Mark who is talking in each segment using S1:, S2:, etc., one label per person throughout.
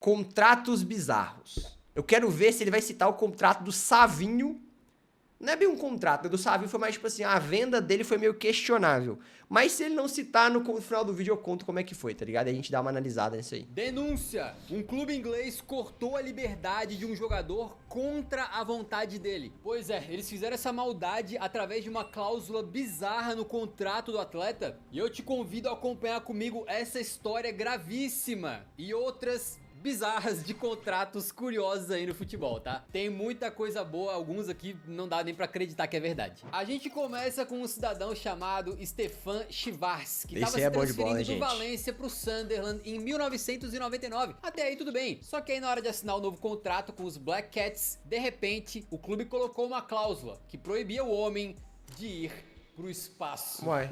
S1: Contratos bizarros. Eu quero ver se ele vai citar o contrato do Savinho. Não é bem um contrato, do Savinho foi mais tipo assim, a venda dele foi meio questionável. Mas se ele não citar no final do vídeo, eu conto como é que foi, tá ligado? E a gente dá uma analisada nisso aí.
S2: Denúncia! Um clube inglês cortou a liberdade de um jogador contra a vontade dele. Pois é, eles fizeram essa maldade através de uma cláusula bizarra no contrato do atleta. E eu te convido a acompanhar comigo essa história gravíssima e outras bizarras de contratos curiosos aí no futebol, tá? Tem muita coisa boa, alguns aqui não dá nem pra acreditar que é verdade. A gente começa com um cidadão chamado Stefan Schwarz, que tava se transferindo do Valência pro Sunderland em 1999. Até aí tudo bem, só que aí na hora de assinar o novo contrato com os Black Cats, de repente, o clube colocou uma cláusula que proibia o homem de ir pro espaço.
S1: Ué.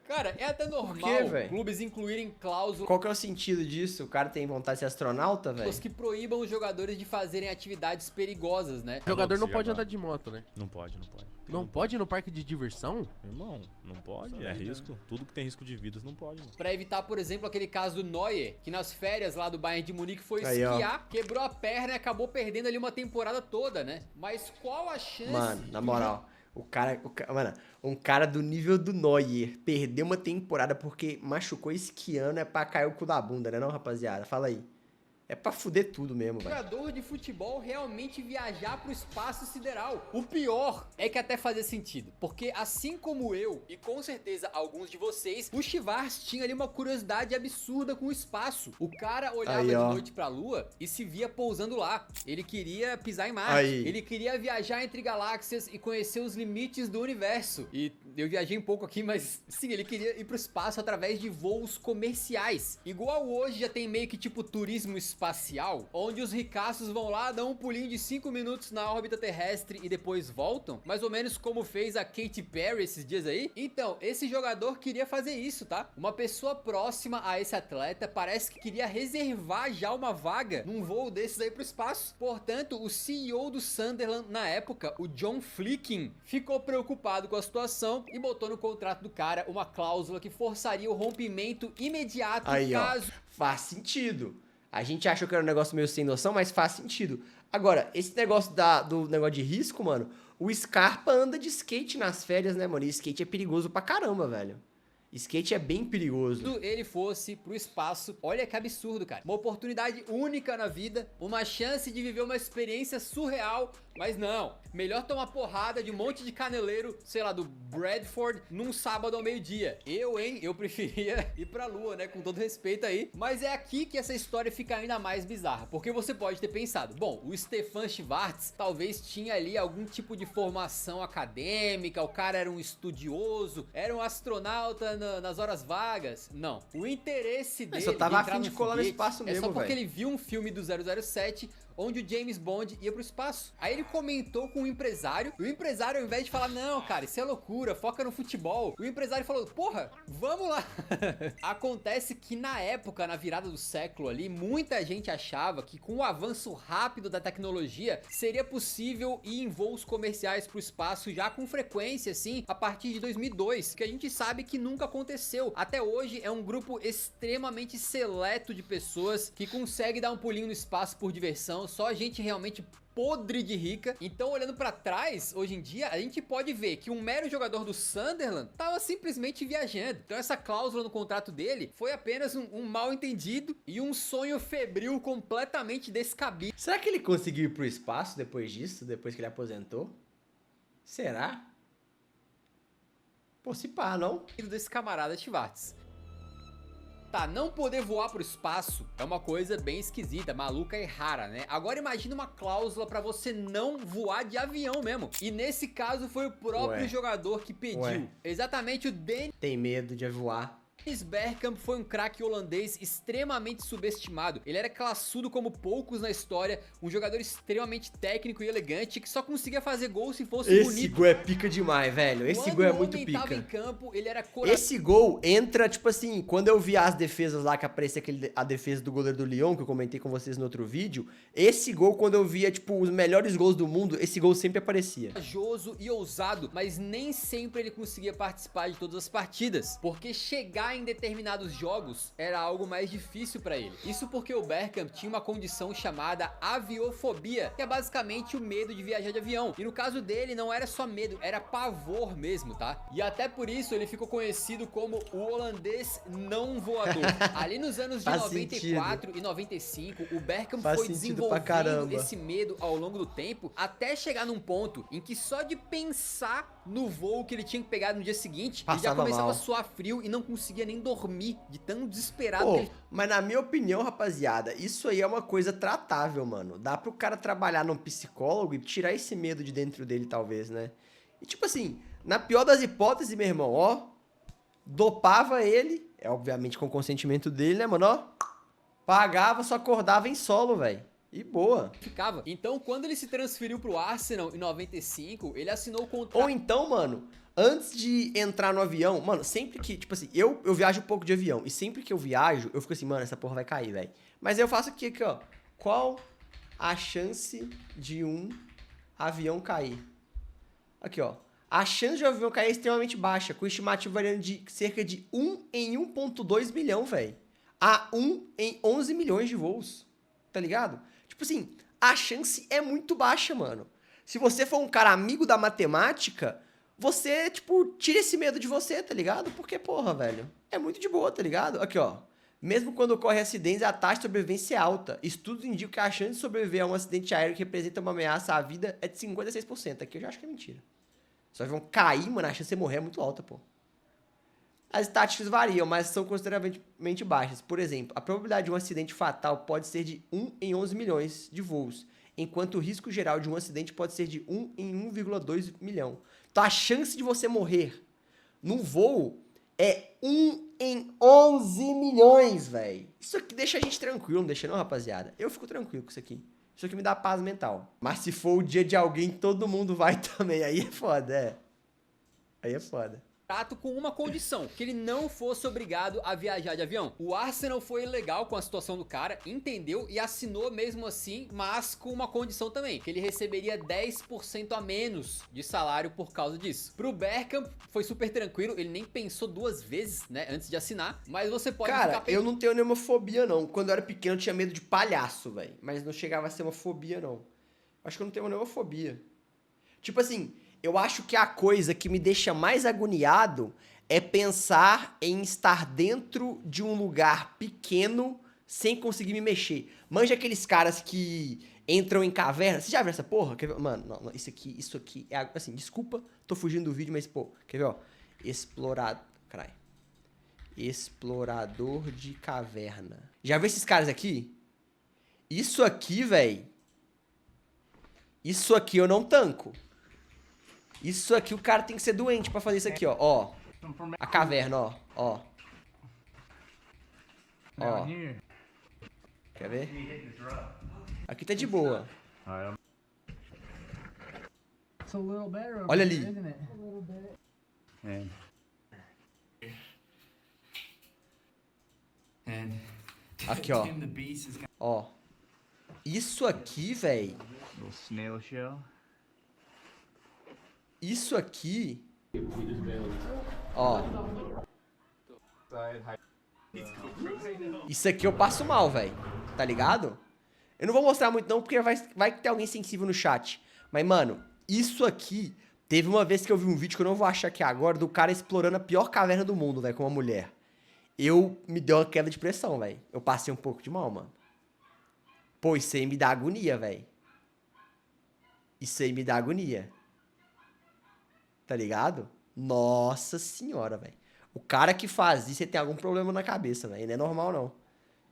S2: Cara, é até normal clubes incluírem cláusulas.
S1: Qual que é o sentido disso? O cara tem vontade de ser astronauta, velho?
S2: Que proíbam os jogadores de fazerem atividades perigosas, né?
S3: O jogador não pode andar de moto, né?
S4: Não pode, não pode.
S3: Não pode ir no parque de diversão?
S4: Irmão, não pode, é risco. Tudo que tem risco de vidas não pode. Mano.
S2: Pra evitar, por exemplo, aquele caso do Neuer, que nas férias lá do Bayern de Munique foi esquiar, quebrou a perna e acabou perdendo ali uma temporada toda, né? Mas qual a chance...
S1: Mano, na moral... Mano, um cara do nível do Neuer perdeu uma temporada porque machucou esquiando é pra cair o cu da bunda, né não, rapaziada? Fala aí. É pra fuder tudo mesmo, velho.
S2: Jogador de futebol realmente viajar pro espaço sideral. O pior é que até fazia sentido, porque assim como eu, e com certeza alguns de vocês, o Schwarz tinha ali uma curiosidade absurda com o espaço. O cara olhava de noite pra lua e se via pousando lá. Ele queria pisar em Marte. Ele queria viajar entre galáxias e conhecer os limites do universo. E eu viajei um pouco aqui, mas sim, ele queria ir pro espaço através de voos comerciais. Igual hoje já tem meio que tipo turismo espacial, onde os ricaços vão lá, dão um pulinho de 5 minutos na órbita terrestre e depois voltam, mais ou menos como fez a Katy Perry esses dias aí. Então, esse jogador queria fazer isso, tá? Uma pessoa próxima a esse atleta parece que queria reservar já uma vaga num voo desses aí pro espaço. Portanto, o CEO do Sunderland na época, o John Flicking, ficou preocupado com a situação e botou no contrato do cara uma cláusula que forçaria o rompimento imediato caso...
S1: Faz sentido. A gente achou que era um negócio meio sem noção, mas faz sentido. Agora, esse negócio do negócio de risco, mano, o Scarpa anda de skate nas férias, né, mano? E skate é perigoso pra caramba, velho. Skate é bem perigoso.
S2: Se ele fosse pro espaço, olha que absurdo, cara. Uma oportunidade única na vida, uma chance de viver uma experiência surreal, mas não. Melhor tomar porrada de um monte de caneleiro, sei lá, do Bradford, num sábado ao meio-dia. Eu preferia ir pra lua, né, com todo respeito aí. Mas é aqui que essa história fica ainda mais bizarra, porque você pode ter pensado, bom, o Stefan Schwarz talvez tinha ali algum tipo de formação acadêmica, o cara era um estudioso, era um astronauta nas horas vagas. Não, o interesse dele
S1: só tava afim de colar no espaço mesmo,
S2: é só porque ele viu um filme do 007 onde o James Bond ia pro espaço. Aí ele comentou com o empresário, e o empresário, ao invés de falar, não, cara, isso é loucura, foca no futebol, o empresário falou, porra, vamos lá. Acontece que na época, na virada do século ali, muita gente achava que com o avanço rápido da tecnologia, seria possível ir em voos comerciais pro espaço já com frequência, assim, a partir de 2002, que a gente sabe que nunca aconteceu. Até hoje é um grupo extremamente seleto de pessoas que consegue dar um pulinho no espaço por diversão, só gente realmente podre de rica. Então, olhando pra trás, hoje em dia, a gente pode ver que um mero jogador do Sunderland tava simplesmente viajando. Então, essa cláusula no contrato dele foi apenas um mal entendido e um sonho febril completamente descabido.
S1: Será que ele conseguiu ir pro espaço depois disso, depois que ele aposentou? Será? Pô, se pá, não?
S2: Desse camarada Schwarz. Tá, não poder voar pro espaço é uma coisa bem esquisita, maluca e rara, né? Agora imagina uma cláusula pra você não voar de avião mesmo. E nesse caso foi o próprio jogador que pediu. Exatamente o Dennis.
S1: Tem medo de voar.
S2: Dennis Bergkamp foi um craque holandês extremamente subestimado. Ele era classudo como poucos na história, um jogador extremamente técnico e elegante que só conseguia fazer gol se fosse bonito.
S1: Esse gol é pica demais, velho. Esse gol é muito pica.
S2: Quando o homem tava em campo, ele era
S1: Esse gol entra, tipo assim, quando eu vi as defesas lá, que aparecia a defesa do goleiro do Lyon, que eu comentei com vocês no outro vídeo, esse gol, quando eu via, tipo, os melhores gols do mundo, esse gol sempre aparecia.
S2: Corajoso e ousado, mas nem sempre ele conseguia participar de todas as partidas, porque chegar em determinados jogos era algo mais difícil pra ele. Isso porque o Bergkamp tinha uma condição chamada aviofobia, que é basicamente o medo de viajar de avião. E no caso dele não era só medo, era pavor mesmo, tá? E até por isso ele ficou conhecido como o holandês não voador. Ali nos anos de 94 e 95, o Bergkamp foi desenvolvendo esse medo ao longo do tempo, até chegar num ponto em que só de pensar no voo que ele tinha que pegar no dia seguinte, ele já começava a suar frio e não conseguia nem dormir, de tão desesperado que ele...
S1: Mas na minha opinião, rapaziada, isso aí é uma coisa tratável, mano. Dá pro cara trabalhar num psicólogo e tirar esse medo de dentro dele, talvez, né? E tipo assim, na pior das hipóteses, meu irmão, ó, dopava ele, obviamente com o consentimento dele, né, mano, ó, pagava, só acordava em solo, velho. E boa.
S2: Ficava. Então, quando ele se transferiu pro Arsenal em 95, ele assinou o contrato...
S1: Ou então, mano, antes de entrar no avião, mano, sempre que, tipo assim, eu viajo um pouco de avião, e sempre que eu viajo, eu fico assim, mano, essa porra vai cair, velho. Mas eu faço aqui, ó, qual a chance de um avião cair? Aqui, ó. A chance de um avião cair é extremamente baixa, com estimativa variando de cerca de 1 em 1,2 milhão, velho. A 1 em 11 milhões de voos, tá ligado? Tipo assim, a chance é muito baixa, mano. Se você for um cara amigo da matemática, você, tipo, tira esse medo de você, tá ligado? Porque, porra, velho, é muito de boa, tá ligado? Aqui, ó. Mesmo quando ocorrem acidentes, a taxa de sobrevivência é alta. Estudos indicam que a chance de sobreviver a um acidente aéreo que representa uma ameaça à vida é de 56%. Aqui eu já acho que é mentira. Se o avião cair, mano, a chance de você morrer é muito alta, pô. As estatísticas variam, mas são consideravelmente baixas. Por exemplo, a probabilidade de um acidente fatal pode ser de 1 em 11 milhões de voos, enquanto o risco geral de um acidente pode ser de 1 em 1,2 milhão. Então a chance de você morrer num voo é 1 em 11 milhões, velho. Isso aqui deixa a gente tranquilo, não deixa não, rapaziada? Eu fico tranquilo com isso aqui. Isso aqui me dá paz mental. Mas se for o dia de alguém, todo mundo vai também. Aí é foda, é. Aí é foda.
S2: Com uma condição, que ele não fosse obrigado a viajar de avião. O Arsenal foi legal com a situação do cara, entendeu e assinou mesmo assim, mas com uma condição também, que ele receberia 10% a menos de salário por causa disso. Pro Bergkamp foi super tranquilo, ele nem pensou duas vezes, né, antes de assinar, mas você pode
S1: Cara, eu não tenho nenhuma fobia, não. Quando eu era pequeno eu tinha medo de palhaço, velho, mas não chegava a ser uma fobia, não. Acho que eu não tenho nenhuma fobia. Tipo assim... Eu acho que a coisa que me deixa mais agoniado é pensar em estar dentro de um lugar pequeno sem conseguir me mexer. Manja aqueles caras que entram em caverna. Você já viu essa porra? Mano, não, isso aqui é assim, desculpa, tô fugindo do vídeo, mas pô, quer ver, ó? Explorador de caverna. Já viu esses caras aqui? Isso aqui, velho. Isso aqui eu não tanco. Isso aqui o cara tem que ser doente pra fazer isso aqui, ó. Ó. A caverna, ó. Ó. Ó. Quer ver? Aqui tá de boa. Olha ali. Aqui, ó. Ó. Isso aqui, velho. Isso aqui... Ó. Isso aqui eu passo mal, velho. Tá ligado? Eu não vou mostrar muito não, porque vai ter alguém sensível no chat. Mas, mano, isso aqui... Teve uma vez que eu vi um vídeo que eu não vou achar aqui agora, do cara explorando a pior caverna do mundo, velho, com uma mulher. Me deu uma queda de pressão, velho. Eu passei um pouco de mal, mano. Pô, isso aí me dá agonia, velho. Isso aí me dá agonia. Tá ligado? Nossa senhora, velho. O cara que faz isso, ele tem algum problema na cabeça, velho. Não é normal, não.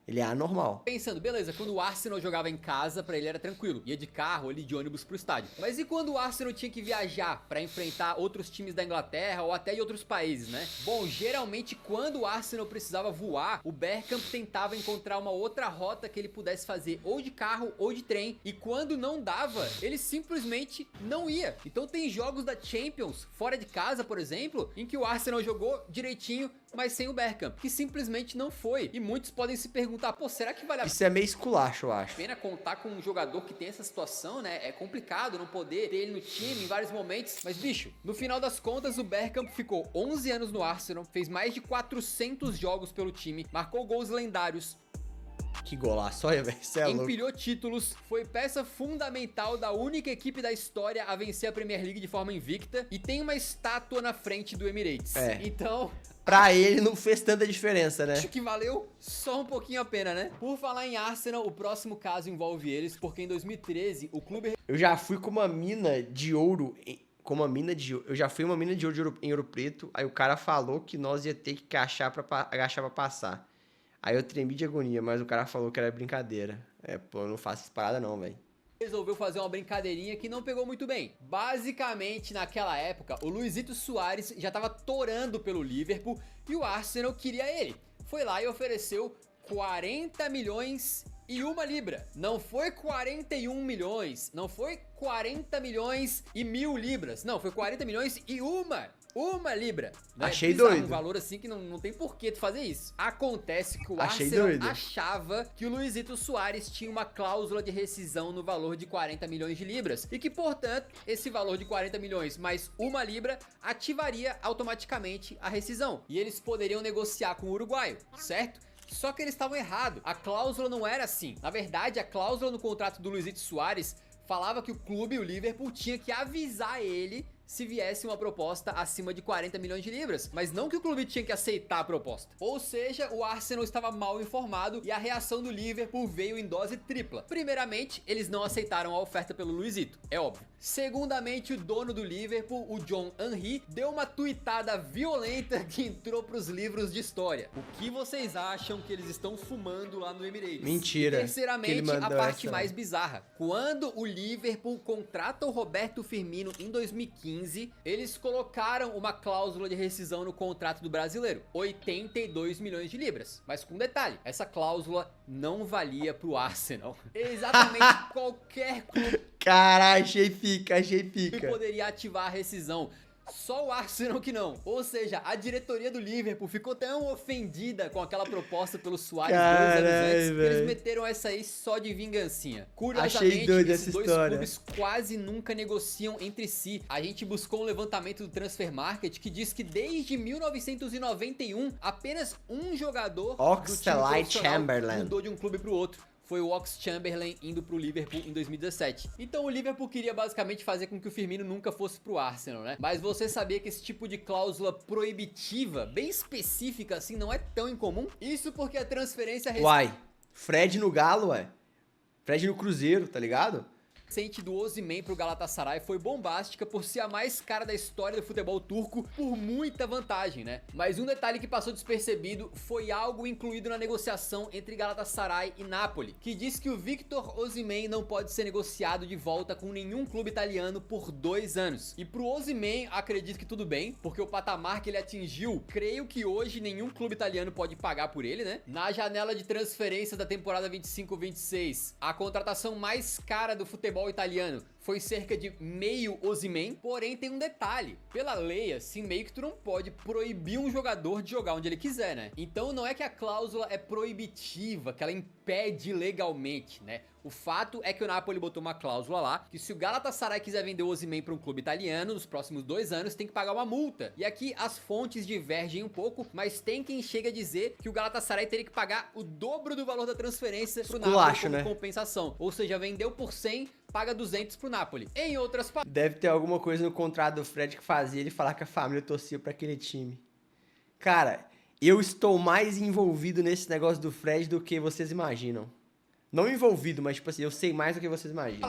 S1: Ele é anormal.
S2: Pensando, beleza, quando o Arsenal jogava em casa, pra ele era tranquilo. Ia de carro, ali de ônibus pro estádio. Mas e quando o Arsenal tinha que viajar pra enfrentar outros times da Inglaterra ou até de outros países, né? Bom, geralmente quando o Arsenal precisava voar, o Bergkamp tentava encontrar uma outra rota que ele pudesse fazer ou de carro ou de trem. E quando não dava, ele simplesmente não ia. Então tem jogos da Champions, fora de casa, por exemplo, em que o Arsenal jogou direitinho, mas sem o Bergkamp, que simplesmente não foi. E muitos podem se perguntar perguntar, pô, será que vale a
S1: Isso é meio esculacho, eu acho.
S2: pena contar com um jogador que tem essa situação, né? É complicado não poder ter ele no time em vários momentos. Mas, bicho, no final das contas, o Bergkamp ficou 11 anos no Arsenal, fez mais de 400 jogos pelo time, marcou gols lendários,
S1: Que golaço, olha, velho, isso é louco.
S2: empilhou títulos, foi peça fundamental da única equipe da história a vencer a Premier League de forma invicta e tem uma estátua na frente do Emirates.
S1: É.
S2: Então,
S1: Pra ele não fez tanta diferença, né?
S2: acho que valeu só um pouquinho a pena, né? Por falar em Arsenal, o próximo caso envolve eles, porque em 2013 o clube
S1: Eu já fui com uma mina de ouro. Eu já fui uma mina de ouro em Ouro Preto. Aí o cara falou que nós ia ter que agachar pra passar. Aí eu tremi de agonia, mas o cara falou que era brincadeira. É, pô, eu não faço essa parada não, velho.
S2: resolveu fazer uma brincadeirinha que não pegou muito bem. Basicamente, naquela época, o Luizito Soares já tava torando pelo Liverpool e o Arsenal queria ele. Foi lá e ofereceu 40 milhões e uma libra. Não foi 41 milhões, não foi 40 milhões e 1.000 libras. Não, foi 40 milhões e uma libra. Né?
S1: Achei
S2: Bizarro,
S1: doido.
S2: Um valor assim que não tem porquê tu fazer isso. Acontece que o
S1: Achei
S2: Arsenal
S1: doido.
S2: achava que o Luizito Soares tinha uma cláusula de rescisão no valor de 40 milhões de libras e que, portanto, esse valor de 40 milhões mais uma libra ativaria automaticamente a rescisão e eles poderiam negociar com o uruguaio, certo? Só que eles estavam errados. A cláusula não era assim. Na verdade, a cláusula no contrato do Luizito Soares falava que o clube, o Liverpool, tinha que avisar ele se viesse uma proposta acima de 40 milhões de libras, mas não que o clube tinha que aceitar a proposta. Ou seja, o Arsenal estava mal informado e a reação do Liverpool veio em dose tripla. Primeiramente, eles não aceitaram a oferta pelo Luizito, é óbvio. Segundamente, o dono do Liverpool, o John Henry, deu uma tuitada violenta que entrou pros livros de história. O que vocês acham que eles estão fumando lá no Emirates?
S1: Mentira.
S2: E terceiramente,
S1: que ele
S2: a
S1: mandou
S2: parte
S1: essa.
S2: mais bizarra. Quando o Liverpool contrata o Roberto Firmino em 2015, eles colocaram uma cláusula de rescisão no contrato do brasileiro, 82 milhões de libras. Mas com um detalhe, essa cláusula não valia pro Arsenal. Exatamente qualquer clube
S1: Caralho, achei pica.
S2: poderia ativar a rescisão. Só o Arsenal que não. Ou seja, a diretoria do Liverpool ficou tão ofendida com aquela proposta pelo Soares 2 anos
S1: Caralho,
S2: antes que eles
S1: velho.
S2: meteram essa aí só de vingancinha.
S1: Achei
S2: Curiosamente,
S1: doido
S2: esses
S1: essa
S2: dois
S1: história.
S2: clubes quase nunca negociam entre si. A gente buscou um levantamento do Transfer Market que diz que desde 1991 apenas um jogador do time
S1: Oxlade
S2: profissional
S1: Chamberlain.
S2: mudou de um clube pro outro. Foi o Ox-Chamberlain indo pro Liverpool em 2017. Então o Liverpool queria basicamente fazer com que o Firmino nunca fosse pro Arsenal, né? Mas você sabia que esse tipo de cláusula proibitiva, bem específica assim, não é tão incomum? Isso porque a transferência
S1: Uai, Fred no Galo, ué. Fred no Cruzeiro, tá ligado?
S2: recente do Osimhen pro Galatasaray foi bombástica por ser a mais cara da história do futebol turco por muita vantagem, né? Mas um detalhe que passou despercebido foi algo incluído na negociação entre Galatasaray e Napoli, que diz que o Victor Osimhen não pode ser negociado de volta com nenhum clube italiano por 2 anos. E pro Osimhen, acredito que tudo bem, porque o patamar que ele atingiu, creio que hoje nenhum clube italiano pode pagar por ele, né? Na janela de transferência da temporada 25-26, a contratação mais cara do futebol italiano foi cerca de meio Osimhen, porém tem um detalhe, pela lei assim, meio que tu não pode proibir um jogador de jogar onde ele quiser, né? Então não é que a cláusula é proibitiva, que ela impede legalmente, né? O fato é que o Napoli botou uma cláusula lá, que se o Galatasaray quiser vender o Osimhen para um clube italiano, nos próximos 2 anos tem que pagar uma multa. E aqui as fontes divergem um pouco, mas tem quem chega a dizer que o Galatasaray teria que pagar o dobro do valor da transferência pro Napoli
S1: Esculacho,
S2: como
S1: né?
S2: compensação. Ou seja, vendeu por 100, paga 200 pro Napoli. Em outras palavras,
S1: Deve ter alguma coisa no contrato do Fred que fazia ele falar que a família torcia pra aquele time. Cara, eu estou mais envolvido nesse negócio do Fred do que vocês imaginam. Não envolvido, mas tipo assim, eu sei mais do que vocês imaginam.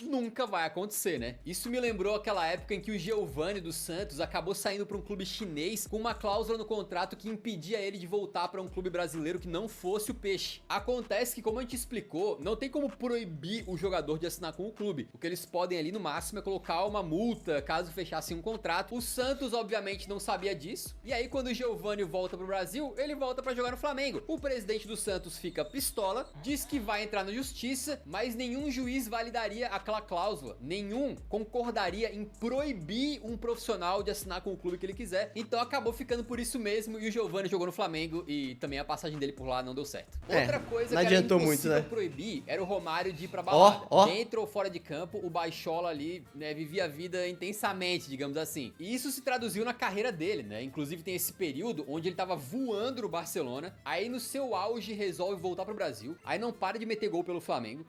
S2: nunca vai acontecer, né? Isso me lembrou aquela época em que o Giovani dos Santos acabou saindo para um clube chinês com uma cláusula no contrato que impedia ele de voltar para um clube brasileiro que não fosse o Peixe. Acontece que, como a gente explicou, não tem como proibir o jogador de assinar com o clube. O que eles podem ali no máximo é colocar uma multa caso fechassem um contrato. O Santos, obviamente, não sabia disso. E aí, quando o Giovani volta pro Brasil, ele volta para jogar no Flamengo. O presidente do Santos fica pistola, diz que vai vai entrar na justiça, mas nenhum juiz validaria aquela cláusula. Nenhum concordaria em proibir um profissional de assinar com o clube que ele quiser. Então acabou ficando por isso mesmo e o Giovani jogou no Flamengo e também a passagem dele por lá não deu certo. Outra coisa
S1: não
S2: que era
S1: adiantou
S2: impossível
S1: muito, né?
S2: proibir era o Romário de ir pra balada.
S1: Ó.
S2: Dentro ou fora de campo, o Baixola ali, né, vivia a vida intensamente, digamos assim. E isso se traduziu na carreira dele, né? Inclusive tem esse período onde ele tava voando no Barcelona, aí no seu auge resolve voltar pro Brasil, aí não para de meter gol pelo Flamengo.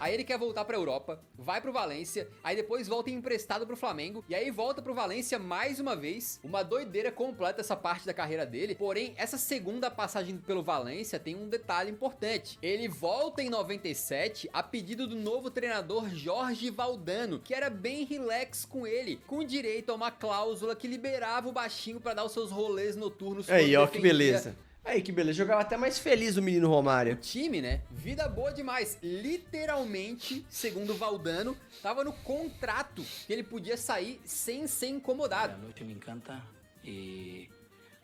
S2: Aí ele quer voltar pra Europa, vai pro Valência, aí depois volta emprestado pro Flamengo, e aí volta pro Valência mais uma vez. Uma doideira completa essa parte da carreira dele, porém, essa segunda passagem pelo Valência tem um detalhe importante. Ele volta em 97 a pedido do novo treinador Jorge Valdano, que era bem relax com ele, com direito a uma cláusula que liberava o baixinho pra dar os seus rolês noturnos.
S1: Aí,
S2: quando
S1: ó, que
S2: defendia
S1: beleza. Aí, que beleza. Jogava até mais feliz o menino Romário.
S2: time, né? Vida boa demais. Literalmente, segundo o Valdano, tava no contrato que ele podia sair sem ser incomodado.
S5: La noche me encanta y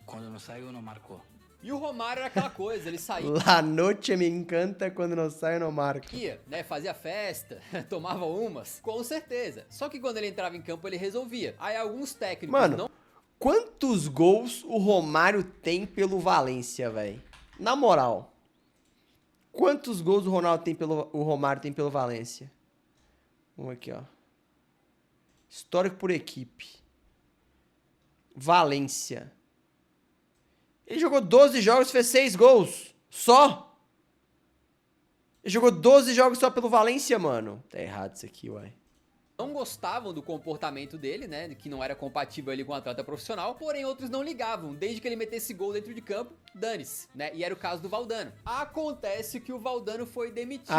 S5: cuando no salgo no marco.
S2: E o Romário era aquela coisa, ele saía,
S1: La noche me encanta quando não sai no marco.
S2: né? Fazia festa, tomava umas, com certeza. Só que quando ele entrava em campo, ele resolvia. Aí alguns técnicos
S1: Mano,
S2: não
S1: quantos gols o Romário tem pelo Valência, velho? Na moral. Quantos gols o Romário tem pelo Valência? Vamos aqui, ó. Histórico por equipe. Valência. Ele jogou 12 jogos e fez 6 gols. Só. Ele jogou 12 jogos só pelo Valência, mano. Tá errado isso aqui, uai.
S2: não gostavam do comportamento dele, né, que não era compatível ali com um atleta profissional, porém outros não ligavam, desde que ele metesse gol dentro de campo, dane-se, né, e era o caso do Valdano. Acontece que o Valdano foi demitido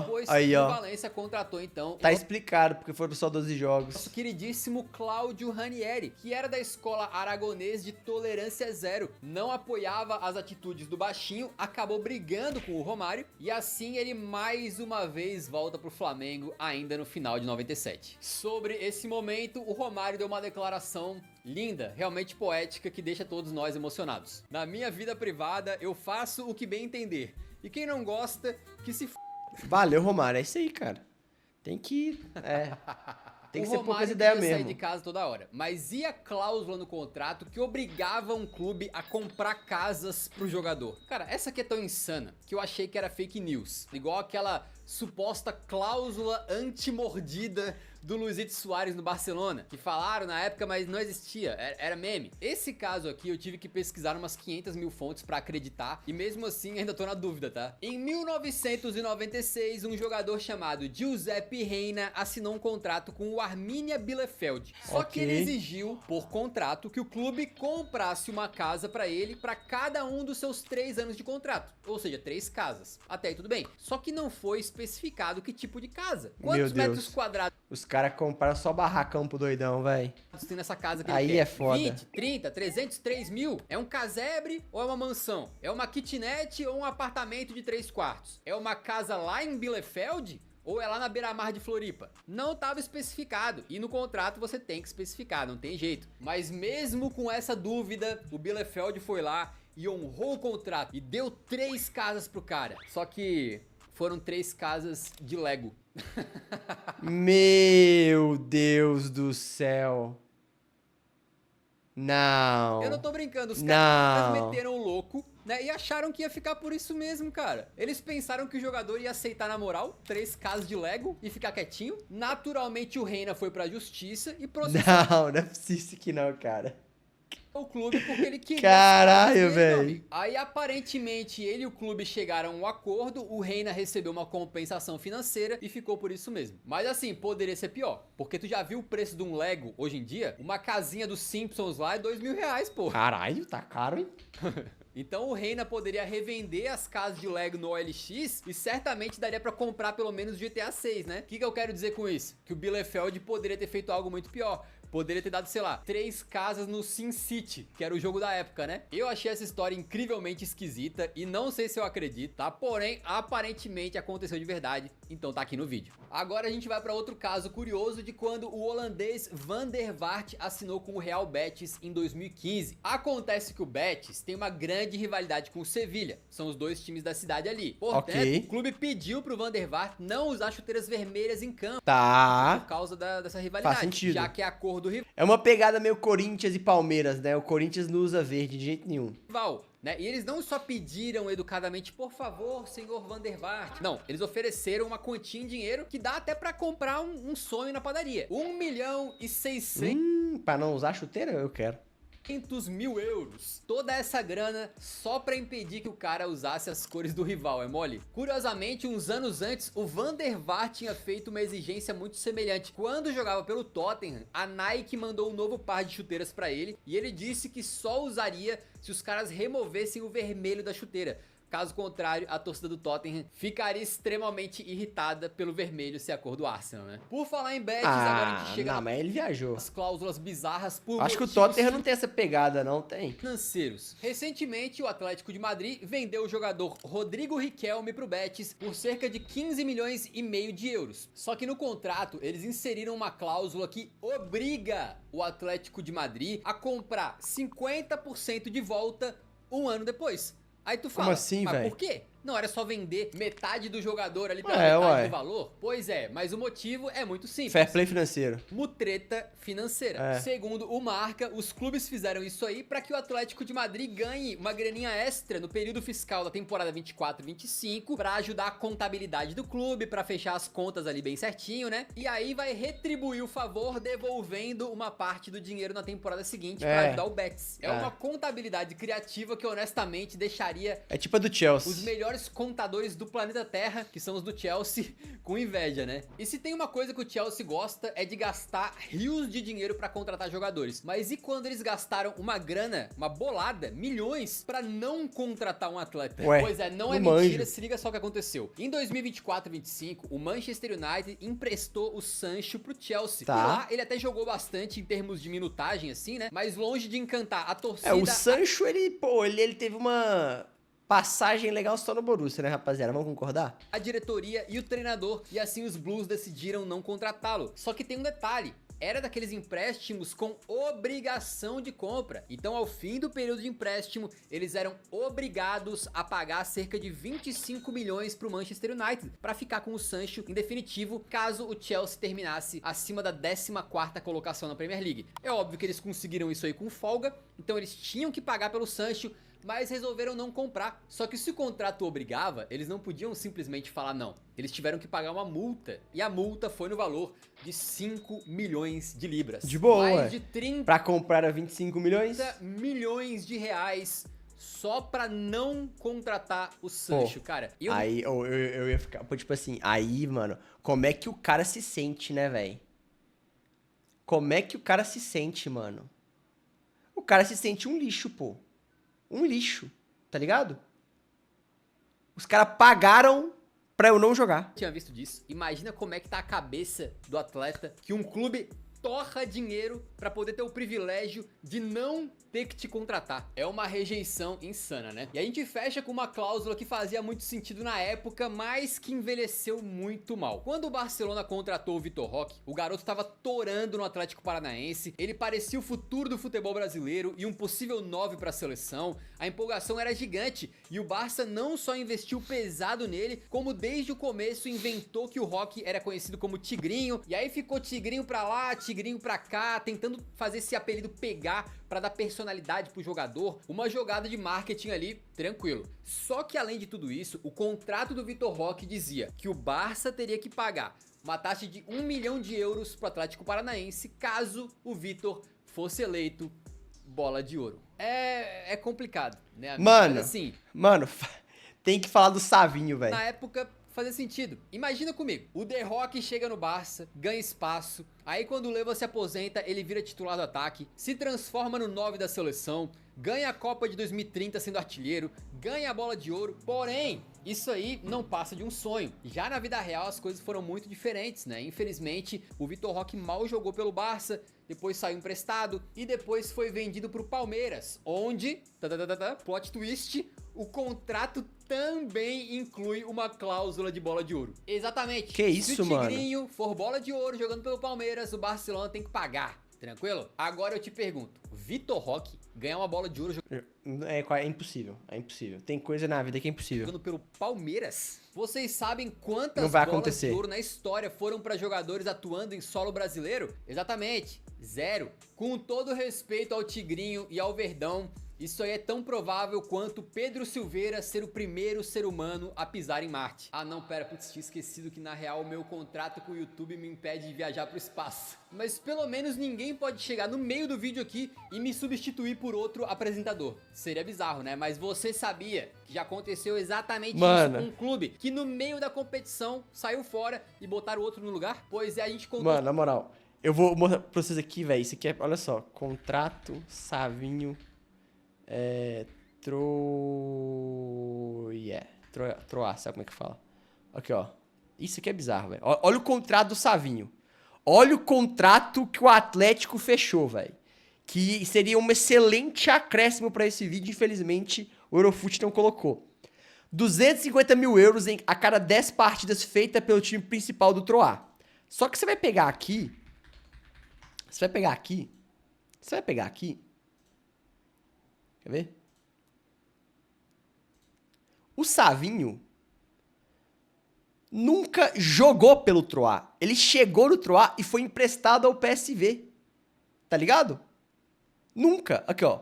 S2: depois que o Valência contratou então
S1: Tá explicado, porque foram só 12 jogos.
S2: nosso queridíssimo Cláudio Ranieri, que era da escola aragonês de tolerância zero, não apoiava as atitudes do baixinho, acabou brigando com o Romário, e assim ele mais uma vez volta pro Flamengo ainda no final de 97. Sobre esse momento, o Romário deu uma declaração linda, realmente poética, que deixa todos nós emocionados. Na minha vida privada, eu faço o que bem entender. E quem não gosta, que se f...
S1: Valeu, Romário. É isso aí, cara. Tem que... Tem que ser poucas ideias mesmo.
S2: Sair de casa toda hora. Mas e a cláusula no contrato que obrigava um clube a comprar casas pro jogador? Cara, essa aqui é tão insana que eu achei que era fake news. Igual aquela suposta cláusula anti-mordida do Luizito Soares no Barcelona, que falaram na época, mas não existia, era meme. Esse caso aqui eu tive que pesquisar umas 500 mil fontes pra acreditar, e mesmo assim ainda tô na dúvida, tá? Em 1996, um jogador chamado Giuseppe Reina assinou um contrato com o Arminia Bielefeld. Só que ele exigiu, por contrato, que o clube comprasse uma casa pra ele pra cada um dos seus 3 anos de contrato. Ou seja, 3 casas. Até aí tudo bem. Só que não foi especificado que tipo de casa. Quantos metros quadrados
S1: os caras compraram só barracão pro doidão, véi.
S2: tem nessa casa que
S1: aí
S2: ele quer?
S1: É foda.
S2: 20, 30, 300, 3 mil? É um casebre ou é uma mansão? É uma kitnet ou um apartamento de 3 quartos? É uma casa lá em Bielefeld? Ou é lá na beira-mar de Floripa? Não estava especificado, e no contrato você tem que especificar, não tem jeito. Mas mesmo com essa dúvida, o Bielefeld foi lá e honrou o contrato e deu 3 casas pro cara. Só que foram 3 casas de Lego.
S1: Meu Deus do céu. Não.
S2: Eu não tô brincando, os caras meteram o louco, né, e acharam que ia ficar por isso mesmo, cara. Eles pensaram que o jogador ia aceitar na moral 3 casas de Lego e ficar quietinho. Naturalmente o Reina foi pra justiça e processou.
S1: Não é possível que não, cara.
S2: O clube porque ele queria.
S1: Caralho, velho.
S2: Aí aparentemente ele e o clube chegaram a um acordo, o Reina recebeu uma compensação financeira e ficou por isso mesmo. Mas assim, poderia ser pior, porque tu já viu o preço de um Lego hoje em dia? Uma casinha dos Simpsons lá é R$2.000, pô.
S1: Caralho, tá caro, hein?
S2: Então o Reina poderia revender as casas de Lego no OLX e certamente daria pra comprar pelo menos GTA 6, né? O que eu quero dizer com isso? Que o Bielefeld poderia ter feito algo muito pior. poderia ter dado, sei lá, 3 casas no Sin City, que era o jogo da época, né? Eu achei essa história incrivelmente esquisita e não sei se eu acredito, tá? Porém, aparentemente aconteceu de verdade, então tá aqui no vídeo. Agora a gente vai pra outro caso curioso de quando o holandês Van der Vaart assinou com o Real Betis em 2015. Acontece que o Betis tem uma grande rivalidade com o Sevilha, são os dois times da cidade ali. Portanto, o clube pediu pro Van der Vaart não usar chuteiras vermelhas em campo.
S1: Tá.
S2: Por causa dessa rivalidade.
S1: Faz sentido.
S2: Já que é a cor do
S1: É uma pegada meio Corinthians e Palmeiras, né? O Corinthians não usa verde de jeito nenhum.
S2: rival, né? E eles não só pediram educadamente, por favor, senhor Van der Vaart. Não, eles ofereceram uma quantia em dinheiro que dá até pra comprar um sonho na padaria. 1.600.000
S1: Pra não usar chuteira, eu quero.
S2: €500.000. Toda essa grana só pra impedir que o cara usasse as cores do rival, é mole? Curiosamente, uns anos antes, o Van der Vaart tinha feito uma exigência muito semelhante. Quando jogava pelo Tottenham, a Nike mandou um novo par de chuteiras pra ele e ele disse que só usaria se os caras removessem o vermelho da chuteira. Caso contrário, a torcida do Tottenham ficaria extremamente irritada pelo vermelho ser a cor do Arsenal, né? Por falar em Betis, agora a gente chega
S1: mas ele viajou.
S2: nas cláusulas bizarras por
S1: Acho que o
S2: motivos
S1: Tottenham não tem essa pegada, não tem.
S2: financeiros. Recentemente, o Atlético de Madrid vendeu o jogador Rodrigo Riquelme pro Betis por cerca de 15,5 milhões de euros. Só que no contrato, eles inseriram uma cláusula que obriga o Atlético de Madrid a comprar 50% de volta um ano depois. Aí tu fala,
S1: Como assim,
S2: mas
S1: véi?
S2: por quê? Não era só vender metade do jogador ali pela
S1: É,
S2: metade
S1: ué.
S2: do valor? Pois é, mas o motivo é muito simples.
S1: Fair play financeiro.
S2: Mutreta financeira.
S1: É.
S2: Segundo o Marca, os clubes fizeram isso aí para que o Atlético de Madrid ganhe uma graninha extra no período fiscal da temporada 24-25 para ajudar a contabilidade do clube, para fechar as contas ali bem certinho, né? E aí vai retribuir o favor devolvendo uma parte do dinheiro na temporada seguinte para ajudar o Betis. É uma contabilidade criativa que honestamente deixaria
S1: É tipo a do Chelsea.
S2: os melhores contadores do planeta Terra, que são os do Chelsea, com inveja, né? E se tem uma coisa que o Chelsea gosta é de gastar rios de dinheiro pra contratar jogadores. Mas e quando eles gastaram uma grana, uma bolada, milhões, pra não contratar um atleta?
S1: Ué,
S2: Pois é, não é
S1: não
S2: mentira,
S1: manjo.
S2: se liga só o que aconteceu. Em 2024-25, o Manchester United emprestou o Sancho pro Chelsea.
S1: Tá.
S2: E lá ele até jogou bastante em termos de minutagem, assim, né? Mas longe de encantar a torcida.
S1: É, o Sancho, ele teve uma passagem legal só no Borussia, né, rapaziada? Vamos concordar?
S2: A diretoria e o treinador, e assim os Blues decidiram não contratá-lo. Só que tem um detalhe, era daqueles empréstimos com obrigação de compra. Então, ao fim do período de empréstimo, eles eram obrigados a pagar cerca de 25 milhões pro Manchester United para ficar com o Sancho em definitivo, caso o Chelsea terminasse acima da 14ª colocação na Premier League. É óbvio que eles conseguiram isso aí com folga, então eles tinham que pagar pelo Sancho, mas resolveram não comprar. Só que se o contrato obrigava, eles não podiam simplesmente falar não. Eles tiveram que pagar uma multa. E a multa foi no valor de 5 milhões de libras.
S1: De boa, ué.
S2: Mais de 30
S1: Pra comprar a 25 milhões?
S2: milhões de reais só pra não contratar o Sancho, cara. Eu
S1: Aí eu ia ficar, pô, tipo assim, aí, mano, como é que o cara se sente, né, velho? Como é que o cara se sente, mano? O cara se sente um lixo, pô. Um lixo, tá ligado? Os caras pagaram pra eu não jogar.
S2: tinha visto disso. Imagina como é que tá a cabeça do atleta que um clube torra dinheiro pra poder ter o privilégio de não ter que te contratar. É uma rejeição insana, né? E a gente fecha com uma cláusula que fazia muito sentido na época, mas que envelheceu muito mal. Quando o Barcelona contratou o Vitor Roque, o garoto tava torando no Atlético Paranaense, ele parecia o futuro do futebol brasileiro e um possível 9 pra seleção, a empolgação era gigante e o Barça não só investiu pesado nele, como desde o começo inventou que o Roque era conhecido como Tigrinho, e aí ficou Tigrinho pra lá, Tigrinho pra cá, tentando fazer esse apelido pegar pra dar personalidade pro jogador, uma jogada de marketing ali, tranquilo. Só que além de tudo isso, o contrato do Vitor Roque dizia que o Barça teria que pagar uma taxa de 1 milhão de euros pro Atlético Paranaense caso o Vitor fosse eleito bola de ouro. É complicado, né, amigo?
S1: Mano,
S2: Mas, assim,
S1: mano, tem que falar do Savinho, velho.
S2: na época fazia sentido. Imagina comigo, o The Rock chega no Barça, ganha espaço, aí quando o Leva se aposenta, ele vira titular do ataque, se transforma no 9 da seleção, ganha a Copa de 2030 sendo artilheiro, ganha a bola de ouro, porém, isso aí não passa de um sonho. Já na vida real as coisas foram muito diferentes, né? Infelizmente, o Vitor Roque mal jogou pelo Barça, depois saiu emprestado e depois foi vendido pro Palmeiras, onde, plot twist, o contrato também inclui uma cláusula de bola de ouro. Exatamente.
S1: Que isso,
S2: Se o
S1: mano?
S2: Tigrinho for bola de ouro jogando pelo Palmeiras, o Barcelona tem que pagar. Tranquilo? Agora eu te pergunto, Vitor Roque ganhar uma bola de ouro
S1: É impossível, é impossível. Tem coisa na vida que é impossível.
S2: jogando pelo Palmeiras? Vocês sabem quantas
S1: Não vai
S2: bolas
S1: acontecer.
S2: de ouro na história foram para jogadores atuando em solo brasileiro? Exatamente, 0. Com todo respeito ao Tigrinho e ao Verdão, isso aí é tão provável quanto Pedro Silveira ser o primeiro ser humano a pisar em Marte. Ah não, pera, putz, tinha esquecido que na real o meu contrato com o YouTube me impede de viajar pro espaço. Mas pelo menos ninguém pode chegar no meio do vídeo aqui e me substituir por outro apresentador. Seria bizarro, né? Mas você sabia que já aconteceu exatamente
S1: Mano.
S2: isso com um clube que no meio da competição saiu fora e botaram outro no lugar? Pois é, a gente contou.
S1: Mano, na moral, eu vou mostrar pra vocês aqui, velho. Isso aqui é, olha só, contrato Savinho Troá, sabe como é que fala? Aqui, ó. Isso aqui é bizarro, velho. Olha o contrato do Savinho. Olha o contrato que o Atlético fechou, velho. Que seria um excelente acréscimo pra esse vídeo. Infelizmente, o Eurofut não colocou. 250 mil euros a cada 10 partidas feitas pelo time principal do Troá. Só que você vai pegar aqui. Você vai pegar aqui. Quer ver? O Savinho nunca jogou pelo Troá. Ele chegou no Troá e foi emprestado ao PSV. Tá ligado? Nunca. Aqui, ó.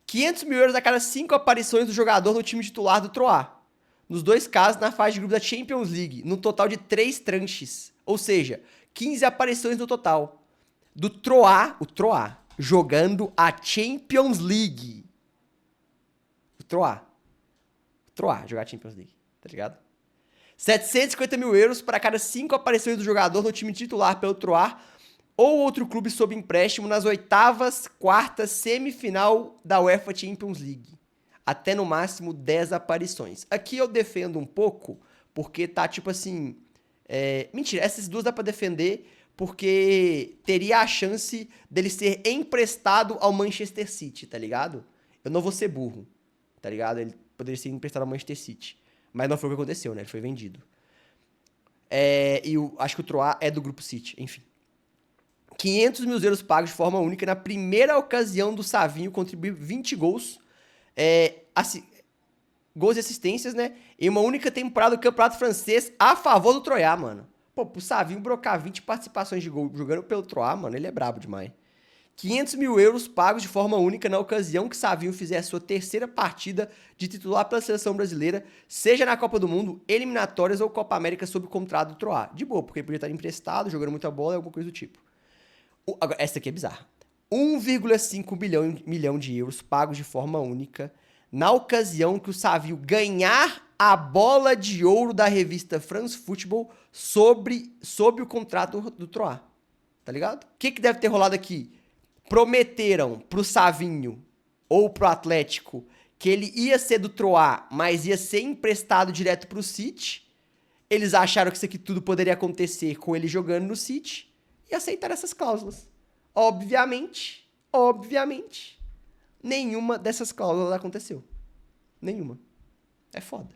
S1: 500 mil euros a cada 5 aparições do jogador no time titular do Troá. Nos dois casos, na fase de grupo da Champions League. No total de 3 tranches. Ou seja, 15 aparições no total. Do Troá, o Troá, jogando a Champions League. Troá, jogar Champions League, tá ligado? 750 mil euros para cada 5 aparições do jogador no time titular pelo Troá ou outro clube sob empréstimo nas oitavas, quartas, semifinal da UEFA Champions League. Até no máximo 10 aparições. Aqui eu defendo um pouco, porque tá tipo assim... Mentira, essas duas dá pra defender, porque teria a chance dele ser emprestado ao Manchester City, tá ligado? Eu não vou ser burro. Tá ligado? Ele poderia ser emprestado ao Manchester City. Mas não foi o que aconteceu, né? Ele foi vendido. Acho que o Troá é do Grupo City, enfim. 500 mil euros pagos de forma única na primeira ocasião do Savinho contribuir 20 gols. Gols e assistências, né? Em uma única temporada do Campeonato Francês a favor do Troyes, mano. Pô, pro Savinho brocar 20 participações de gol jogando pelo Troyes, mano, ele é brabo demais. 500 mil euros pagos de forma única na ocasião que Savinho fizer a sua terceira partida de titular pela seleção brasileira, seja na Copa do Mundo, eliminatórias ou Copa América sob o contrato do Troá. De boa, porque ele podia estar emprestado, jogando muita bola, alguma coisa do tipo. Agora, essa aqui é bizarra. 1,5 milhão de euros pagos de forma única na ocasião que o Savinho ganhar a bola de ouro da revista France Football sob o contrato do Troá. Tá ligado? O que deve ter rolado aqui? Prometeram pro Savinho ou pro Atlético que ele ia ser do Troá, mas ia ser emprestado direto pro City. Eles acharam que isso aqui tudo poderia acontecer com ele jogando no City e aceitaram essas cláusulas. Obviamente, nenhuma dessas cláusulas aconteceu. Nenhuma. É foda.